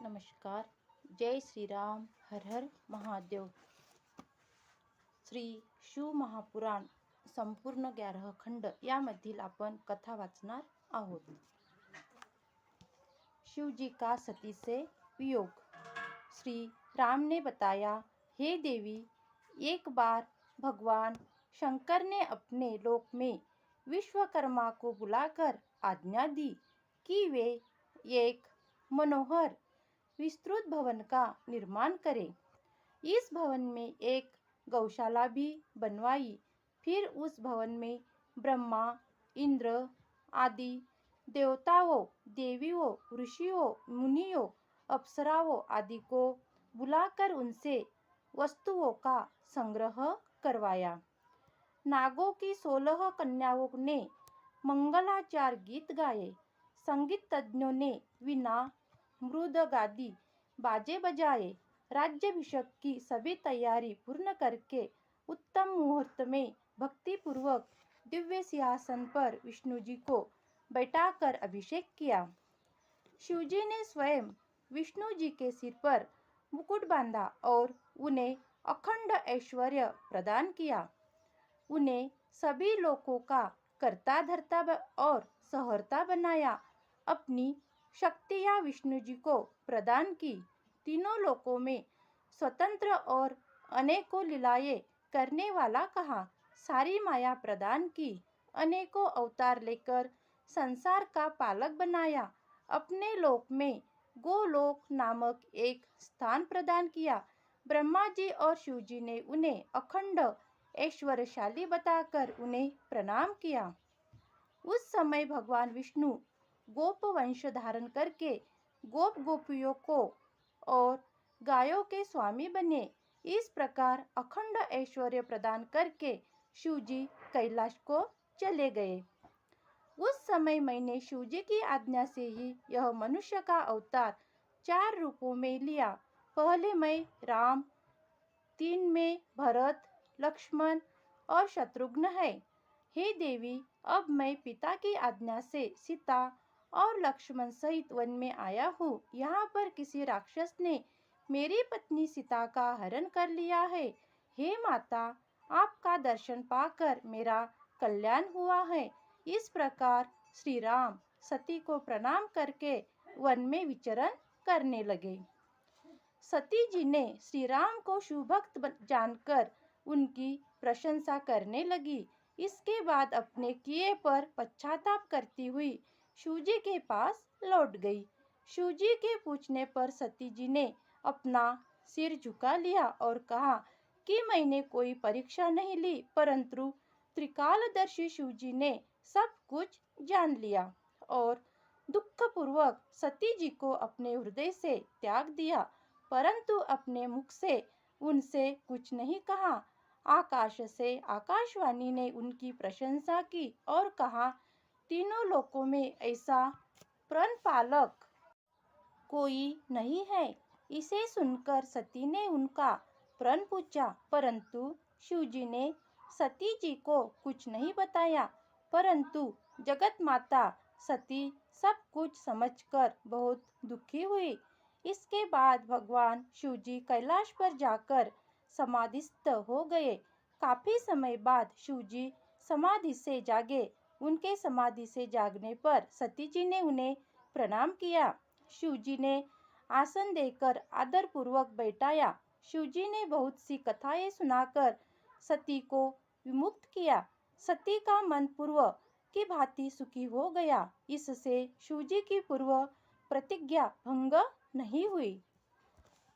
नमस्कार. जय श्रीराम. हर हर महादेव. श्री शिव महापुराण संपूर्ण 11 खंड यामधील आपण कथा वाचणार आहोत. शिव जी का सती से वियोग. श्री राम ने बताया, हे देवी, एक बार भगवान शंकर ने अपने लोक में विश्वकर्मा को बुलाकर आज्ञा दी कि वे एक मनोहर विस्तृत भवन का निर्माण करें. इस भवन में एक गौशाला भी बनवाई. फिर उस भवन में ब्रह्मा, इंद्र आदि देवताओं, देवियों, ऋषियों, मुनियों, अप्सराओं आदि को बुलाकर उनसे वस्तुओं का संग्रह करवाया. नागों की 16 कन्याओं ने मंगलाचार गीत गाए. संगीत तज्ञों ने वीणा, मृदंगादि बाजे बजाए. राज्याभिषेक की सभी तैयारी पूर्ण करके उत्तम मुहूर्त में भक्तिपूर्वक दिव्य सिंहासन पर विष्णु जी को बैठाकर अभिषेक किया. शिवजी ने स्वयं विष्णु जी के सिर पर मुकुट बांधा और उन्हें अखंड ऐश्वर्य प्रदान किया. उन्हें सभी लोकों का कर्ता धर्ता और सहर्ता बनाया. अपनी शक्तियाँ विष्णु जी को प्रदान की. तीनों लोकों में स्वतंत्र और अनेकों लीलाएं करने वाला कहा. सारी माया प्रदान की. अनेकों अवतार लेकर संसार का पालक बनाया. अपने लोक में गोलोक नामक एक स्थान प्रदान किया. ब्रह्मा जी और शिव जी ने उन्हें अखंड ऐश्वर्यशाली बताकर उन्हें प्रणाम किया. उस समय भगवान विष्णु गोप वंश धारण करके गोप गोपियों को और गायों के स्वामी बने. इस प्रकार अखंड ऐश्वर्य प्रदान करके शिवजी कैलाश को चले गए. उस समय मैंने शिवजी की आज्ञा से ही यह मनुष्य का अवतार 4 रूपों में लिया. पहले मैं राम, 3 में भरत, लक्ष्मण और शत्रुघ्न है. हे देवी, अब मैं पिता की आज्ञा से सीता और लक्ष्मण सहित वन में आया हूँ. यहाँ पर किसी राक्षस ने मेरी पत्नी सीता का हरण कर लिया है. हे माता, आपका दर्शन पाकर मेरा कल्याण हुआ है. इस प्रकार श्री राम सती को प्रणाम करके वन में विचरण करने लगे. सती जी ने श्री राम को शिव भक्त जानकर उनकी प्रशंसा करने लगी. इसके बाद अपने किए पर पश्चाताप करती हुई शिवजी के पास लौट गई. शिवजी के पूछने पर सती जी ने अपना सिर झुका लिया और कहा कि मैंने कोई परीक्षा नहीं ली, परंतु त्रिकालदर्शी शिवजी ने सब कुछ जान लिया और दुखपूर्वक सती जी को अपने हृदय से त्याग दिया, परंतु अपने मुख से उनसे कुछ नहीं कहा. आकाश से आकाशवाणी ने उनकी प्रशंसा की और कहा, तीनों लोकों में ऐसा प्रणपालक कोई नहीं है. इसे सुनकर सती ने उनका प्रण पूछा, परंतु शिवजी ने सती जी को कुछ नहीं बताया. परंतु जगत माता सती सब कुछ समझकर बहुत दुखी हुई. इसके बाद भगवान शिवजी कैलाश पर जाकर समाधिस्थ हो गए. काफी समय बाद शिवजी समाधि से जागे. उनके समाधि से जागने पर सती जी ने उन्हें प्रणाम किया. शिवजी ने आसन देकर आदरपूर्वक बैठाया. शिवजी ने बहुत सी कथाएं सुनाकर सती को विमुक्त किया. सती का मन पूर्व की भांति सुखी हो गया. इससे शिवजी की पूर्व प्रतिज्ञा भंग नहीं हुई.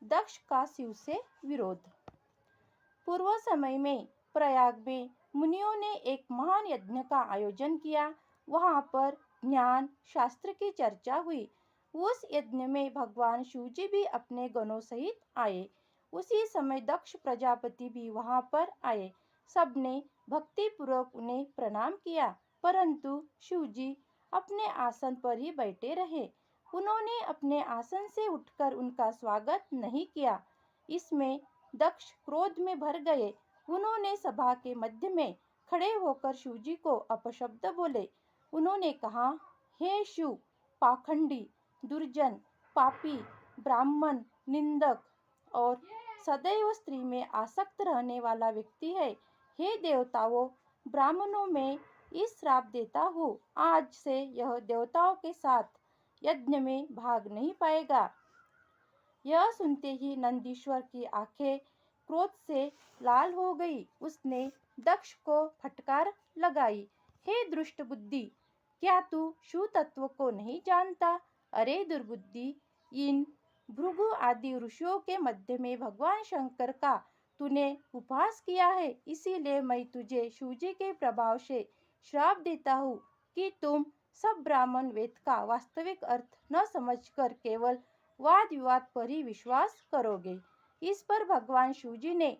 दक्ष का शिव से विरोध. पूर्व समय में प्रयाग में मुनियों ने एक महान यज्ञ का आयोजन किया. वहां पर ज्ञान शास्त्र की चर्चा हुई. उस यज्ञ में भगवान शिवजी भी अपने गणों सहित आए. उसी समय दक्ष प्रजापति भी वहां पर आए. सबने भक्तिपूर्वक उन्हें प्रणाम किया, परंतु शिवजी अपने आसन पर ही बैठे रहे. उन्होंने अपने आसन से उठकर उनका स्वागत नहीं किया. इसमें दक्ष क्रोध में भर गए. उन्होंने सभा के मध्य में खड़े होकर शिवजी को अपशब्द बोले. उन्होंने कहा, हे शिव, पाखंडी, दुर्जन, पापी, ब्राह्मण, निंदक और सदैव स्त्री में आसक्त रहने वाला व्यक्ति है। हे देवताओं, ब्राह्मणों में इस श्राप देता हूँ, आज से यह देवताओं के साथ यज्ञ में भाग नहीं पाएगा। यह सुनते ही नंदीश्वर की आंखें क्रोध से लाल हो गई। उसने दक्ष को फटकार लगाई, हे दुष्ट बुद्धि, क्या तू शिव तत्व को नहीं जानता? अरे दुर्बुद्धि, इन भृगु आदि ऋषियों के मध्य में भगवान शंकर का तूने उपहास किया है, इसीलिए मैं तुझे शिवजी के प्रभाव से श्राप देता हूँ कि तुम सब ब्राह्मण वेद का वास्तविक अर्थ न समझकर केवल वाद विवाद पर ही विश्वास करोगे। इस पर भगवान शिवजी ने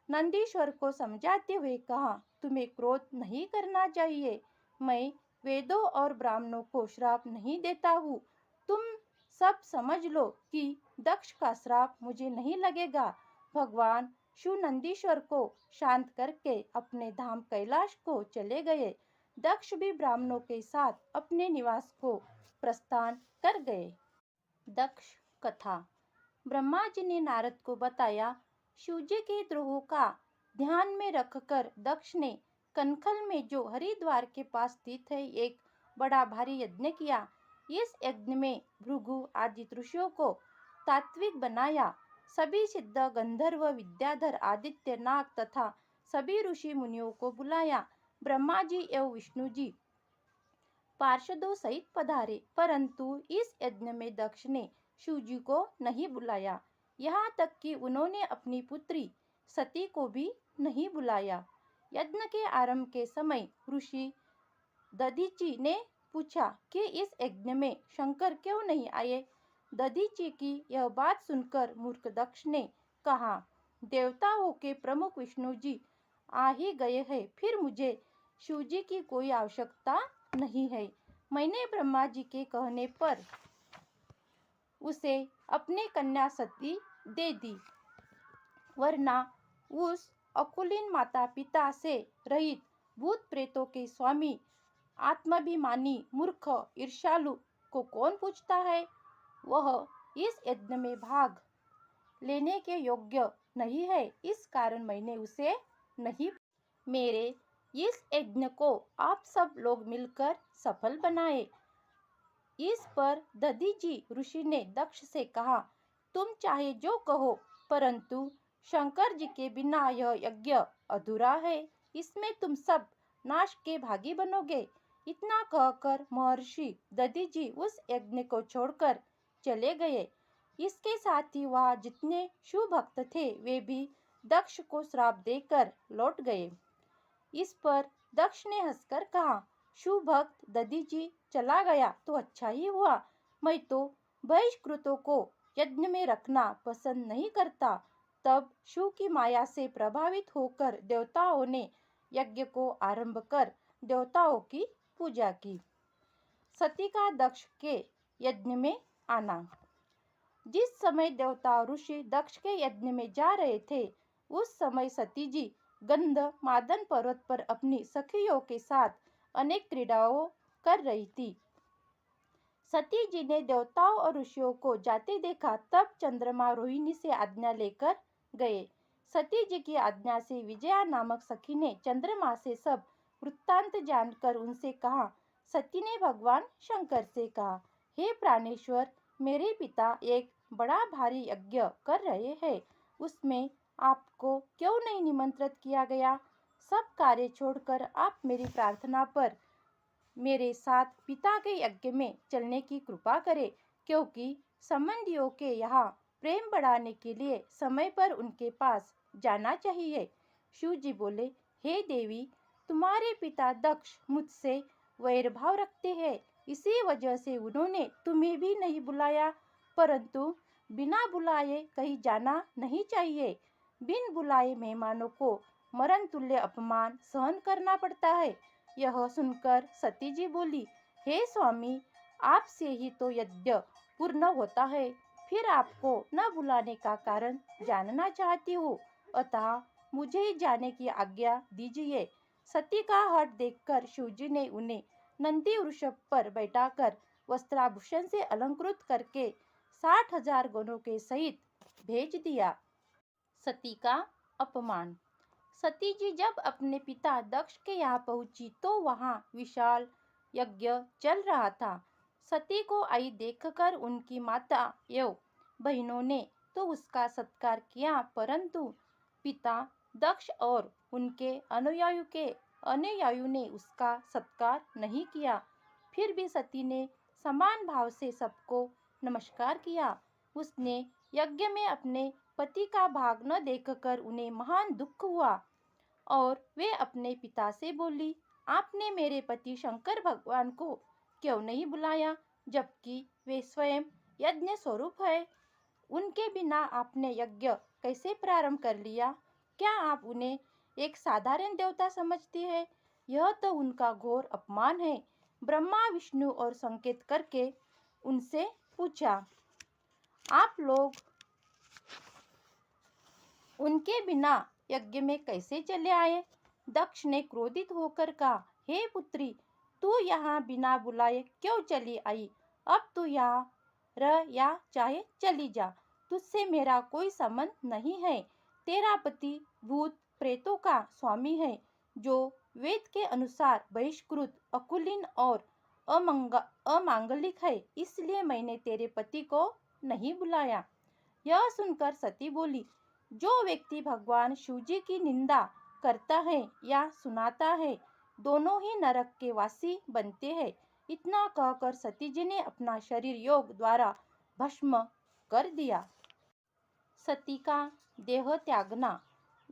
नंदीश्वर को समझाते हुए कहा, तुम्हें क्रोध नहीं करना चाहिए। मैं वेदों और ब्राह्मणों को श्राप नहीं देता हूँ। तुम सब समझ लो कि दक्ष का श्राप मुझे नहीं लगेगा। भगवान शिव नंदीश्वर को शांत करके अपने धाम कैलाश को चले गए। दक्ष भी ब्राह्मणों के साथ अपने निवास को प्रस्थान कर गए। दक्ष कथा। ब्रह्मा जी ने नारद को बताया, शिवजी के द्रोह का ध्यान में रखकर दक्ष ने कनखल में जो हरिद्वार के पास स्थित है एक बड़ा भारी यज्ञ किया। इस यज्ञ में भृगु आदि ऋषियों को तात्विक बनाया। सभी सिद्ध गंधर्व, विद्याधर, आदित्य, नाग तथा सभी ऋषि मुनियों को बुलाया। ब्रह्मा जी एवं विष्णु जी पार्षदों सहित पधारे, परंतु इस यज्ञ में दक्ष ने शिवजी को नहीं बुलाया। यहाँ तक कि उन्होंने अपनी पुत्री सती को भी नहीं बुलाया। यज्ञ के आरंभ के समय ऋषि दधीचि ने पूछा कि इस यज्ञ में शंकर क्यों नहीं आए। दधीचि की यह बात सुनकर मूर्ख दक्ष ने कहा, देवताओं के प्रमुख विष्णु जी आ ही गए हैं, फिर मुझे शिवजी की कोई आवश्यकता नहीं है। मैंने ब्रह्मा जी के कहने पर उसे अपनी कन्या सती दे दी, वरना उस अकुलीन माता पिता से रहित भूत प्रेतों के स्वामी आत्माभिमानी मूर्ख ईर्ष्यालु को कौन पूछता है? वह इस यज्ञ में भाग लेने के योग्य नहीं है, इस कारण मैंने उसे नहीं। मेरे इस यज्ञ को आप सब लोग मिलकर सफल बनाए। इस पर दधीचि ऋषि ने दक्ष से कहा, तुम चाहे जो कहो, परंतु शंकर जी के बिना यह यज्ञ अधूरा है। इसमें तुम सब नाश के भागी बनोगे। इतना कहकर महर्षि दधीचि उस यज्ञ को छोड़कर चले गए। इसके साथ ही वहाँ जितने शिव भक्त थे वे भी दक्ष को श्राप देकर लौट गए। इस पर दक्ष ने हंसकर कहा, शिव भक्त दधीचि चला गया तो अच्छा ही हुआ। मैं तो बहिष्कृतों को यज्ञ में रखना पसंद नहीं करता। तब शिव की माया से प्रभावित होकर देवताओं ने यज्ञ को आरंभ कर देवताओं की पूजा की। सती का दक्ष के यज्ञ में आना। जिस समय देवता ऋषि दक्ष के यज्ञ में जा रहे थे, उस समय सती जी गंध मादन पर्वत पर अपनी सखियों के साथ अनेक क्रीड़ाओं कर रही थी। सती जी ने देवताओं और ऋषियों को जाते देखा, तब चंद्रमा रोहिणी से आज्ञा लेकर गए। सती जी की आज्ञा से विजया नामक सखी ने चंद्रमा से सब वृत्तांत जानकर उनसे कहा। सती ने भगवान शंकर से कहा, हे प्राणेश्वर, मेरे पिता एक बड़ा भारी यज्ञ कर रहे हैं, उसमें आपको क्यों नहीं निमंत्रित किया गया? सब कार्य छोड़कर आप मेरी प्रार्थना पर मेरे साथ पिता के यज्ञ में चलने की कृपा करें, क्योंकि संबंधियों के यहाँ प्रेम बढ़ाने के लिए समय पर उनके पास जाना चाहिए। शिव जी बोले, हे देवी, तुम्हारे पिता दक्ष मुझसे वैरभाव रखते हैं, इसी वजह से उन्होंने तुम्हें भी नहीं बुलाया। परंतु बिना बुलाए कहीं जाना नहीं चाहिए। बिन बुलाए मेहमानों को मरण तुल्य अपमान सहन करना पड़ता है। यह सुनकर सती जी बोली, हे स्वामी, आपसे ही तो यज्ञ पूर्ण होता है, फिर आपको न बुलाने का कारण जानना चाहती हूँ, अतः मुझे ही जाने की आज्ञा दीजिए। सती का हठ देखकर शिवजी ने उन्हें नंदी वृषभ पर बैठाकर वस्त्राभूषण से अलंकृत करके 60,000 गणों के सहित भेज दिया। सती का अपमान। सती जी जब अपने पिता दक्ष के यहाँ पहुंची तो वहां विशाल यज्ञ चल रहा था। सती को आई देखकर उनकी माता एवं बहनों ने तो उसका सत्कार किया, परंतु पिता दक्ष और उनके अनुयायियों ने उसका सत्कार नहीं किया। फिर भी सती ने समान भाव से सबको नमस्कार किया। उसने यज्ञ में अपने पति का भाग न देखकर उन्हें महान दुख हुआ और वे अपने पिता से बोली, आपने मेरे पति शंकर भगवान को क्यों नहीं बुलाया, जबकि वे स्वयं यज्ञ स्वरूप है। उनके बिना आपने यज्ञ कैसे प्रारंभ कर लिया? क्या आप उन्हें एक साधारण देवता समझती है? यह तो उनका घोर अपमान है। ब्रह्मा विष्णु और संकेत करके उनसे पूछा, आप लोग उनके बिना यज्ञ में कैसे चले आए? दक्ष ने क्रोधित होकर कहा, हे पुत्री, तू यहाँ बिना बुलाए क्यों चली आई? अब तू यहाँ रह या चाहे चली जा, तुझसे मेरा कोई संबंध नहीं है। तेरा पति भूत प्रेतों का स्वामी है, जो वेद के अनुसार बहिष्कृत, अकुलीन और अमांगलिक है, इसलिए मैंने तेरे पति को नहीं बुलाया। यह सुनकर सती बोली, जो व्यक्ति भगवान शिव जी की निंदा करता है या सुनाता है, दोनों ही नरक के वासी बनते हैं। इतना कहकर सती जी ने अपना शरीर योग द्वारा भस्म कर दिया। सती का देह त्यागना।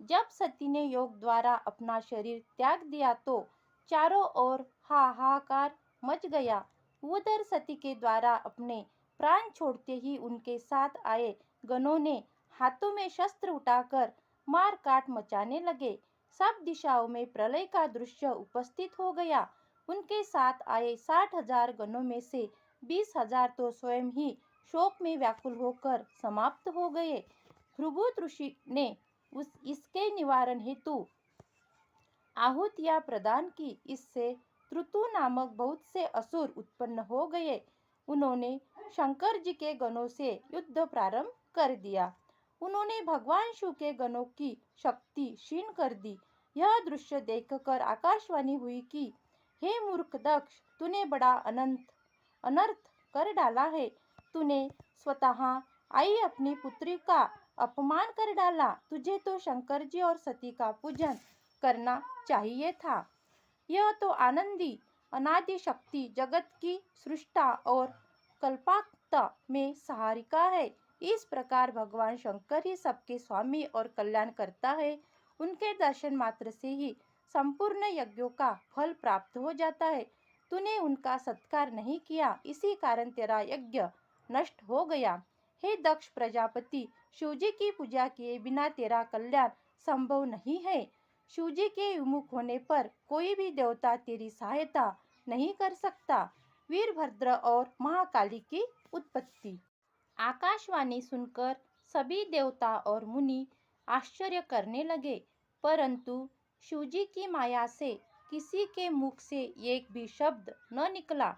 जब सती ने योग द्वारा अपना शरीर त्याग दिया तो चारों ओर हाहाकार मच गया। उधर सती के द्वारा अपने प्राण छोड़ते ही उनके साथ आए गणों ने हाथों में शस्त्र उठाकर मार काट मचाने लगे। सब दिशाओं में प्रलय का दृश्य उपस्थित हो गया। उनके साथ आए 60,000 गणों में से 20,000 तो स्वयं ही शोक में व्याकुल होकर समाप्त हो गए। भृगु ऋषि ने इसके निवारण हेतु आहुतियां प्रदान की। इससे त्रुतु नामक बहुत से असुर उत्पन्न हो गए। उन्होंने शंकर जी के गणों से युद्ध प्रारंभ कर दिया। उन्होंने भगवान शिव के गणों की शक्ति क्षीण कर दी। यह दृश्य देखकर आकाशवाणी हुई कि हे मूर्ख दक्ष, तूने बड़ा अनर्थ कर डाला है। तूने स्वतः आई अपनी पुत्री का अपमान कर डाला। तुझे तो शंकर जी और सती का पूजन करना चाहिए था। यह तो आनंदी अनादि शक्ति जगत की सृष्टा और कल्पांत में सहारिका है। इस प्रकार भगवान शंकर ही सबके स्वामी और कल्याण करता है। उनके दर्शन मात्र से ही संपूर्ण यज्ञों का फल प्राप्त हो जाता है। तूने उनका सत्कार नहीं किया, इसी कारण तेरा यज्ञ नष्ट हो गया। हे दक्ष प्रजापति, शिवजी की पूजा किए बिना तेरा कल्याण संभव नहीं है। शिवजी के विमुख होने पर कोई भी देवता तेरी सहायता नहीं कर सकता। वीरभद्र और महाकाली की उत्पत्ति। आकाशवाणी सुनकर सभी देवता और मुनि आश्चर्य करने लगे, परंतु शिवजी की माया से किसी के मुख से एक भी शब्द न निकला।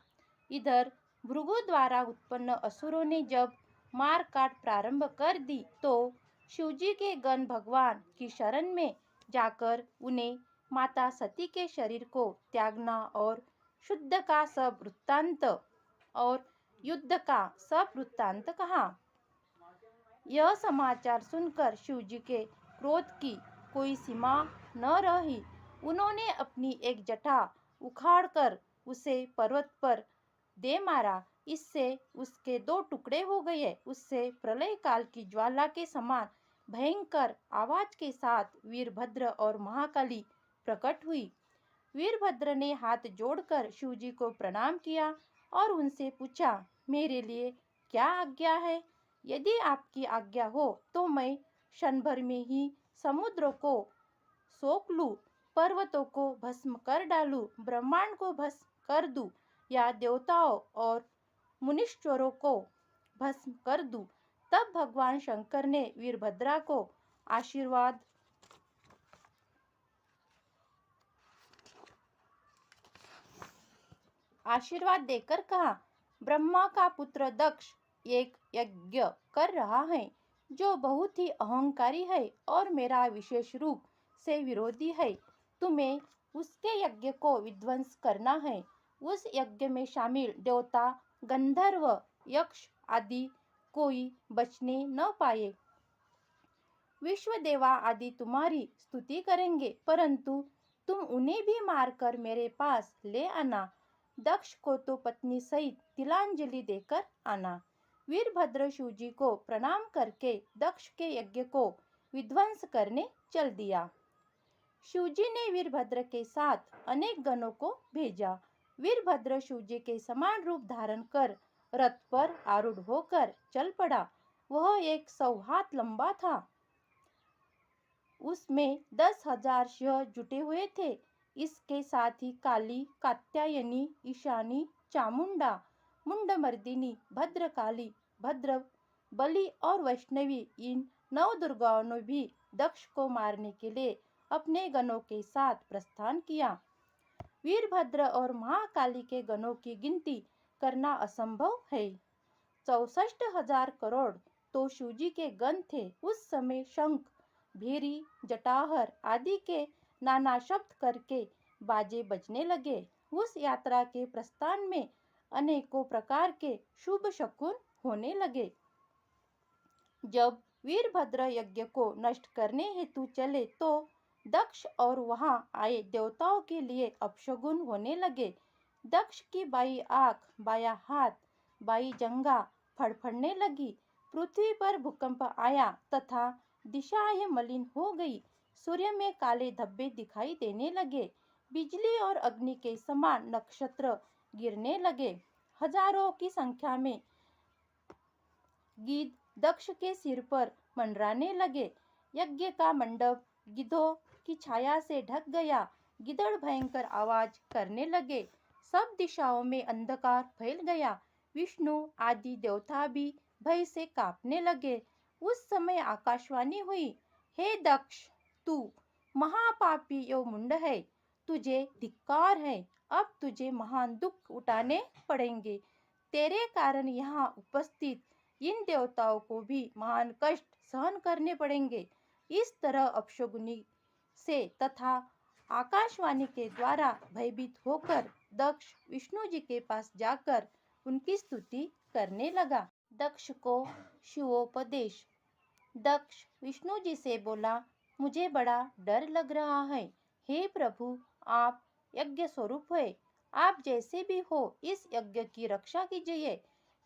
इधर भृगु द्वारा उत्पन्न असुरों ने जब मार काट प्रारंभ कर दी तो शिवजी के गण भगवान की शरण में जाकर उन्हें माता सती के शरीर को त्यागना और शुद्ध का सब वृत्तांत और युद्ध का सब वृत्तांत कहा। यह समाचार सुनकर शिवजी के क्रोध की कोई सीमा न रही। उन्होंने अपनी एक जटा उखाड़कर उसे पर्वत पर दे मारा। इससे उसके 2 टुकड़े हो गए। उससे प्रलय काल की ज्वाला के समान भयंकर आवाज के साथ वीरभद्र और महाकाली प्रकट हुई। वीरभद्र ने हाथ जोड़कर शिवजी को प्रणाम किया और उनसे पूछा, मेरे लिए क्या आज्ञा है? यदि आपकी आज्ञा हो तो मैं क्षण भर में ही समुद्र को सोख लूं, पर्वतों को भस्म कर डालूं, ब्रह्मांड को भस्म कर दूं या देवताओं और मुनीश्वरों को भस्म कर दूं। तब भगवान शंकर ने वीरभद्रा को आशीर्वाद देकर कहा, ब्रह्मा का पुत्र दक्ष, एक यज्ञ कर रहा है जो बहुत ही अहंकारी है और मेरा विशेष रूप से विरोधी है। तुम्हें उसके यज्ञ को विध्वंस करना है। उस यज्ञ में शामिल देवता, गंधर्व, यक्ष आदि कोई बचने न पाए। विश्व देवा आदि तुम्हारी स्तुति करेंगे, परंतु तुम उन्हें भी मारकर मेरे पास ले आना। दक्ष को तो पत्नी सहित तिलांजलि देकर आना। वीरभद्र शिवजी को प्रणाम करके दक्ष के यज्ञ को विध्वंस करने चल दिया। शिवजी ने वीरभद्र के साथ अनेक गणों को भेजा। वीरभद्र शिवजी के समान रूप धारण कर रथ पर आरूढ़ होकर चल पड़ा। वह 100 हाथ लंबा था। उसमें 10,000 सिंह जुटे हुए थे। इसके साथ ही काली, कात्यायनी, ईशानी, चामुंडा, मुंडमर्दिनी, भद्रकाली, भद्र बलि और वैष्णवी इन 9 दुर्गाओं ने भी दक्ष को मारने के लिए अपने गणों के साथ प्रस्थान किया। वीरभद्र और महाकाली के गणों की गिनती करना असंभव है। 64,000 करोड़ तो शिवजी के गण थे। उस समय शंख, भेरी, जटाहर आदि के नाना शब्द करके बाजे बजने लगे। उस यात्रा के प्रस्थान में अनेकों प्रकार के शुभ शकुन होने लगे। जब वीरभद्र यज्ञ को नष्ट करने हेतु चले तो दक्ष और वहां आए देवताओं के लिए अपशगुन होने लगे। दक्ष की बाई आंख, बायां हाथ, बाई जंघा फड़फड़ने लगी। पृथ्वी पर भूकंप आया तथा दिशाएं मलिन हो गई। सूर्य में काले धब्बे दिखाई देने लगे। बिजली और अग्नि के समान नक्षत्र गिरने लगे। हजारों की संख्या में गिद्ध दक्ष के सिर पर मंडराने लगे। यज्ञ का मंडप गिद्धों की छाया से ढक गया। गिद्धड़ भयंकर आवाज करने लगे। सब दिशाओं में अंधकार फैल गया। विष्णु आदि देवता भी भय से कांपने लगे। उस समय आकाशवाणी हुई, हे दक्ष, तू महापापी एवं मुंड है, तुझे धिक्कार है। अब तुझे महान दुख उठाने पड़ेंगे। तेरे कारण यहाँ उपस्थित इन देवताओं को भी महान कष्ट सहन करने पड़ेंगे। इस तरह अपशकुनी से तथा आकाशवाणी के द्वारा भयभीत होकर दक्ष विष्णु जी के पास जाकर उनकी स्तुति करने लगा। दक्ष को शिवोपदेश। दक्ष विष्णु जी से बोला, मुझे बड़ा डर लग रहा है। हे प्रभु, आप यज्ञ स्वरूप है, आप जैसे भी हो इस यज्ञ की रक्षा कीजिए।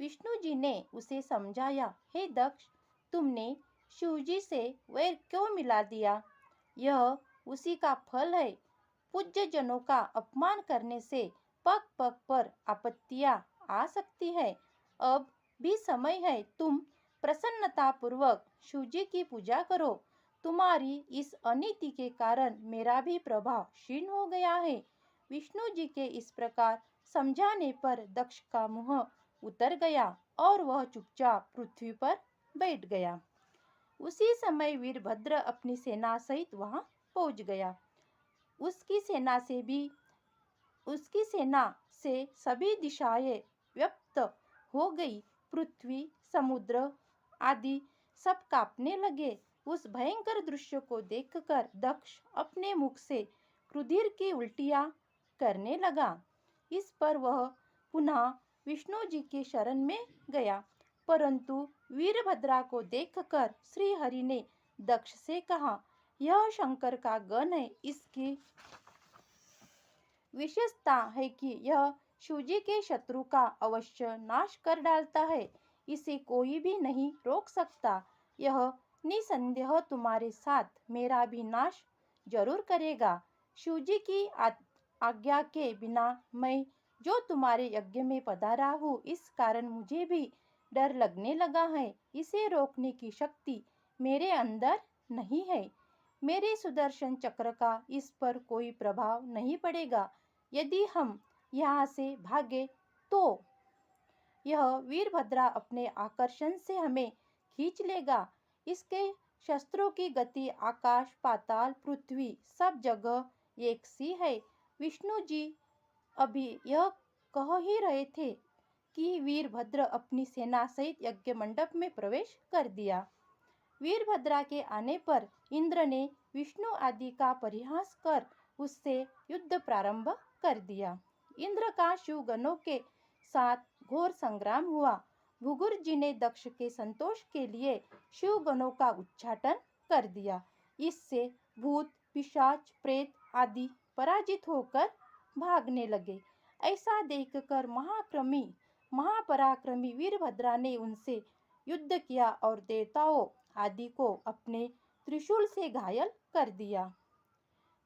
विष्णु जी ने उसे समझाया, हे दक्ष, तुमने शिवजी से वैर क्यों मिला दिया? यह उसी का फल है। पूज्य जनों का अपमान करने से पग पग पर आपत्तियां आ सकती है। अब भी समय है, तुम प्रसन्नता पूर्वक शिवजी की पूजा करो। तुम्हारी इस अनीति के कारण मेरा भी प्रभाव क्षीण हो गया है। विष्णु जी के इस प्रकार समझाने पर दक्ष का मुंह उतर गया और वह चुपचाप पृथ्वी पर बैठ गया। उसी समय वीरभद्र अपनी सेना सहित वहां पहुंच गया। उसकी सेना से सभी दिशाएं व्याप्त हो गई। पृथ्वी, समुद्र आदि सब कांपने लगे। उस भयंकर दृश्य को देखकर दक्ष अपने मुख से क्रुधिर की उल्टियां करने लगा। इस पर वह पुनः विष्णु जी के शरण में गया, परंतु वीरभद्रा को देखकर श्री हरि ने दक्ष से कहा, यह शंकर का गण है। इसकी विशेषता है कि यह शिवजी के शत्रु का अवश्य नाश कर डालता है। इसे कोई भी नहीं रोक सकता। यह निसंदेह तुम्हारे साथ मेरा भी नाश जरूर करेगा। शिवजी की आज्ञा के बिना मैं जो तुम्हारे यज्ञ में पधारा हूँ, इस कारण मुझे भी डर लगने लगा है। इसे रोकने की शक्ति मेरे अंदर नहीं है। मेरे सुदर्शन चक्र का इस पर कोई प्रभाव नहीं पड़ेगा। यदि हम यहाँ से भागे तो यह वीरभद्रा अपने आकर्षण से हमें खींच लेगा। इसके शस्त्रों की गति आकाश, पाताल, पृथ्वी सब जगह एक सी है। विष्णु जी अभी यह कह ही रहे थे कि वीरभद्र अपनी सेना सहित यज्ञ मंडप में प्रवेश कर दिया। वीरभद्रा के आने पर इंद्र ने विष्णु आदि का परिहास कर उससे युद्ध प्रारंभ कर दिया। इंद्र का शिवगणों के साथ घोर संग्राम हुआ। भृगु जी ने दक्ष के संतोष के लिए शिवगणों का उच्चाटन कर दिया। इससे भूत, पिशाच, प्रेत आदि पराजित होकर भागने लगे। ऐसा देखकर महापराक्रमी वीरभद्रा ने उनसे युद्ध किया और देवताओं आदि को अपने त्रिशूल से घायल कर दिया।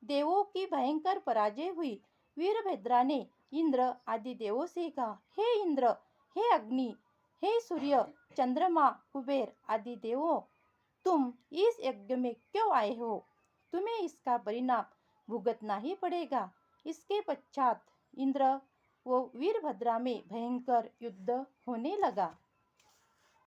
देवों की भयंकर पराजय हुई। वीरभद्रा ने इंद्र आदि देवों से कहा, हे इंद्र, हे अग्नि, हे सूर्य, चंद्रमा, कुबेर आदि देवों, तुम इस यज्ञ में क्यों आए हो? तुम्हें इसका परिणाम भुगतना ही पड़ेगा। इसके पश्चात इंद्र व वीरभद्रा में भयंकर युद्ध होने लगा।